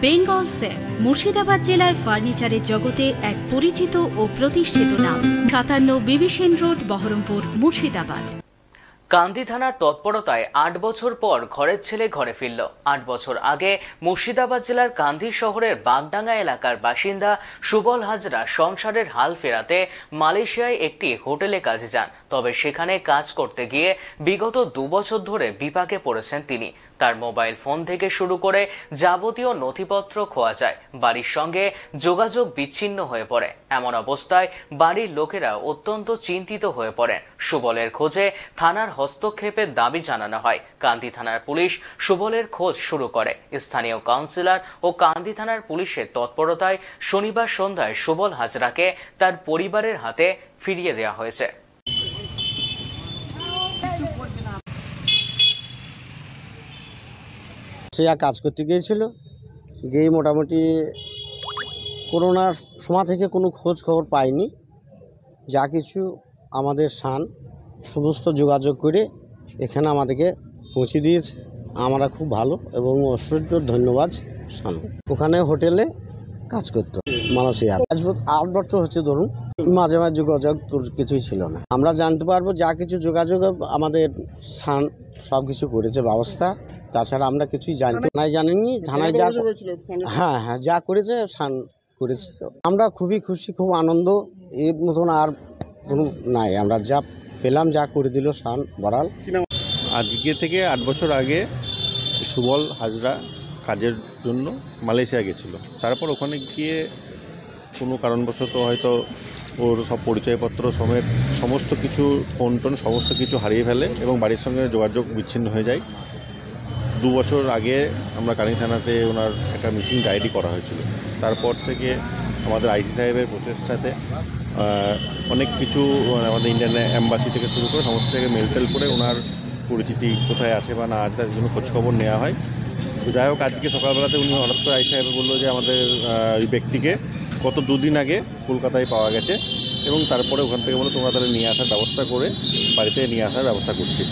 Bengal safe Murshidabad জেলায় ফার্নিচারের জগতে এক পরিচিত ও প্রতিষ্ঠিত নাম। 57 বিবি সেন রোড, বহরমপুর, মুর্শিদাবাদ। কান্দি থানার তৎপরতায় ৮ বছর পর ঘরের ছেলে ঘরে ফিরল। ৮ বছর আগে মুর্শিদাবাদ জেলার কান্দি শহরের বাগডাঙ্গা এলাকার বাসিন্দা সুবল হাজরা সংসারের হাল ফেরাতে মালয়েশিয়ায় একটি হোটেলে কাজে যান। তবে সেখানে কাজ করতে গিয়ে বিগত 2 বছর ধরে বিপাকে পড়েছেন তিনি। তার মোবাইল ফোন থেকে শুরু করে যাবতীয় নথিপত্র খোয়া যায়, বাড়ির সঙ্গে যোগাযোগ বিচ্ছিন্ন হয়ে পড়ে। এমন অবস্থায় বাড়ির লোকেরা অত্যন্ত চিন্তিত হয়ে পড়েন। সুবলের খোঁজে থানার হস্তক্ষেপের দাবি জানানো হয়। কান্দি থানার পুলিশ সুবলের খোঁজ শুরু করে। স্থানীয় কাউন্সিলর ও কান্দি থানার পুলিশের তৎপরতায় শনিবার সন্ধ্যায় সুবল হাজরাকে তার পরিবারের হাতে ফিরিয়ে দেওয়া হয়েছে। সে কাজ করতে গিয়েছিল, গিয়ে মোটামুটি করোনার সময় থেকে কোনো খোঁজ খবর পাইনি। যা কিছু আমাদের সমস্ত যোগাযোগ করে এখানে আমাদেরকে পৌঁছে দিয়েছে। আমরা খুব ভালো এবং অসহ্য ধন্যবাদ। ওখানে হোটেলে কাজ করতো মালয়েশিয়া। 8 বছর হচ্ছে ধরুন, মাঝে মাঝে যোগাযোগ কিছুই ছিল না। আমরা জানতে পারবো যা কিছু যোগাযোগ আমাদের সব কিছু করেছে ব্যবস্থা। তাছাড়া আমরা কিছুই জানিনি। থানায় যা হ্যাঁ যা করেছে করেছে। আমরা খুবই খুশি, খুব আনন্দ। এর মতন আর কোনো নাই। আমরা যা পেলাম, যা করে দিল বড়াল। আজকে থেকে 8 বছর আগে সুবল হাজরা কাজের জন্য মালয়েশিয়া গেছিল। তারপর ওখানে গিয়ে কোনো কারণবশত হয়তো ওর সব পরিচয়পত্র সমেত সমস্ত কিছু ফোন টোন সমস্ত কিছু হারিয়ে ফেলে এবং বাড়ির সঙ্গে যোগাযোগ বিচ্ছিন্ন হয়ে যায়। 2 বছর আগে আমরা কান্দি থানাতে ওনার একটা মিসিং ডায়েরি করা হয়েছিল। তারপর থেকে আমাদের আইসি সাহেবের প্রচেষ্টাতে অনেক কিছু আমাদের ইন্ডিয়ান অ্যাম্বাসি থেকে শুরু করে সমস্ত জায়গায় মেলটেল করে ওনার পরিচিতি কোথায় আছে বা না আছে তার জন্য খোঁজখবর নেওয়া হয়। তো যাই হোক, আজকে সকালবেলাতে উনি হঠাৎ করে আইসি সাহেব বললো যে আমাদের ওই ব্যক্তিকে গত 2 দিন আগে কলকাতায় পাওয়া গেছে এবং তারপরে ওখান থেকে বলে তোমরা তাদের নিয়ে আসার ব্যবস্থা করে বাড়িতে নিয়ে আসার ব্যবস্থা করছি।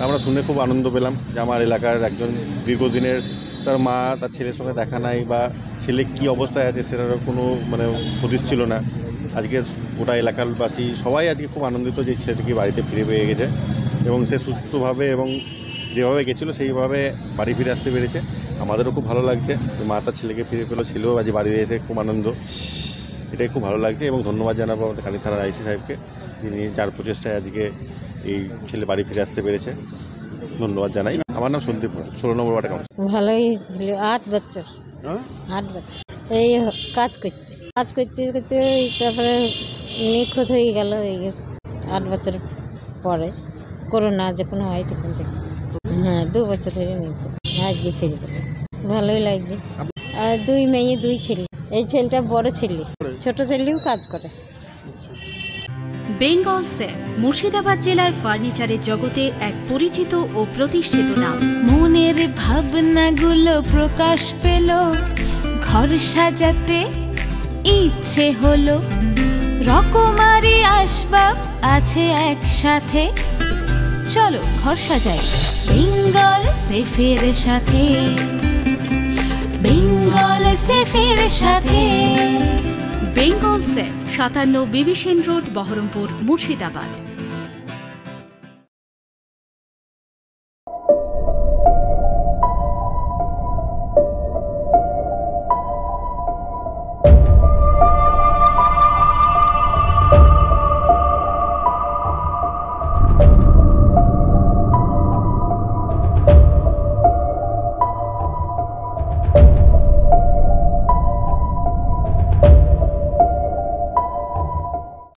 আমরা শুনে খুব আনন্দ পেলাম যে আমার এলাকার একজন দীর্ঘদিনের তার মা তার ছেলের সঙ্গে দেখা নাই বা ছেলে কী অবস্থায় আছে সেটার কোনো হদিশ ছিল না। আজকে গোটা এলাকাবাসী সবাই আজকে খুব আনন্দিত যে ছেলেটিকে বাড়িতে ফিরে পেয়ে গেছে এবং সে সুস্থভাবে এবং যেভাবে গেছিলো সেইভাবে বাড়ি ফিরে আসতে পেরেছে। আমাদেরও খুব ভালো লাগছে মা তার ছেলেকে ফিরে পেলো, ছেলেও আজ বাড়িতে এসে খুব আনন্দ। এটাই খুব ভালো লাগছে এবং ধন্যবাদ জানাবো আমাদের কান্দি থানার আইসি সাহেবকে, যিনি যার প্রচেষ্টায় আজকে এই ছেলে বাড়ি ফিরে আসতে পেরেছে। ধন্যবাদ জানাই। আমার নাম সন্দীপ, 16 নম্বর ওয়ার্ড কাউন্সিলর। ভালোই ছিল। 8 বছর এই কাজ করতে তারপরে নিখোঁজ হয়ে গেল। এই 8 বছর পরে করোনা যখন হয় তখন থেকে 2 বছর ধরে নিখোঁজ। আজকে ফিরে পেল, ভালোই লাগছে। আর 2 মেয়ে 2 ছেলে। এই ছেলেটা বড় ছেলে, ছোট ছেলেও কাজ করে। বেঙ্গল সেফ মুর্শিদাবাদ জেলায় ফার্নিচারের জগতে এক পরিচিত ও প্রতিষ্ঠিত নাম। মনের ভাবনাগুলো প্রকাশ পেল, ঘর সাজাতে ইচ্ছে হলো, রকমারি আসবাব আছে একসাথে, চলো ঘর সাজাই বেঙ্গল সেফের সাথে। বেঙ্গল সেফের সাথে। বেঙ্গল সেফ 57 বিবি সেন রোড, বহরমপুর, মুর্শিদাবাদ।